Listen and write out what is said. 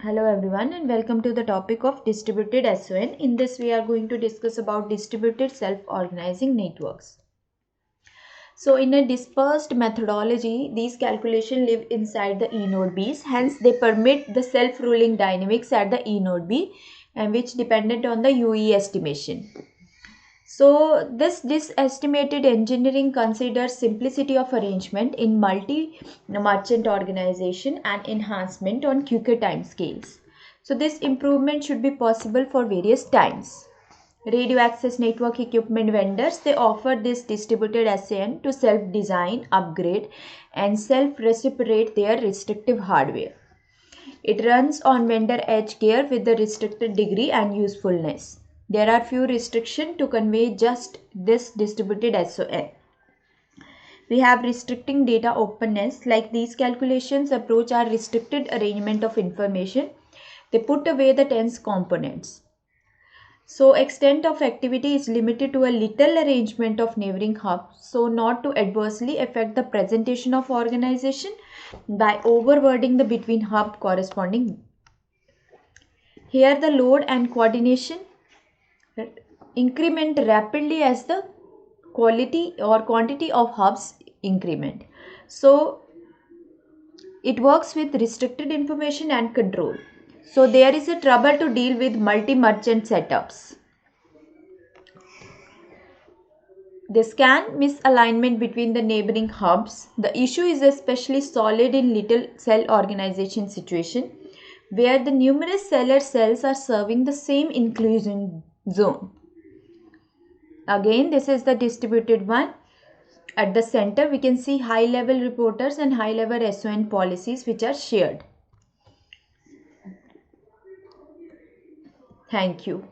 Hello everyone and welcome to the topic of distributed SON. In this we are going to discuss about distributed self-organizing networks. So in a dispersed methodology, these calculations live inside the E node Bs, hence they permit the self-ruling dynamics at the E node B and which dependent on the UE estimation. So this estimated engineering considers simplicity of arrangement in multi-merchant organization and enhancement on quicker time scales. So this improvement should be possible for various times. Radio access network equipment vendors, they offer this distributed SAN to self-design, upgrade and self-reciprocate their restrictive hardware. It runs on vendor edge gear with the restricted degree and usefulness. There are few restrictions to convey just this distributed SON. We have restricting data openness, like these calculations approach our restricted arrangement of information. They put away the tense components. So extent of activity is limited to a little arrangement of neighboring hubs, so not to adversely affect the presentation of organization by overwording the between hub corresponding. Here the load and coordination increment rapidly as the quality or quantity of hubs increment. So it works with restricted information and control. So there is a trouble to deal with multi-merchant setups. The scan misalignment between the neighboring hubs. The issue is especially solid in little cell organization situation where the numerous cellular cells are serving the same inclusion zone. Again, this is the distributed one. At the center, we can see high level reporters and high level SON policies which are shared. Thank you.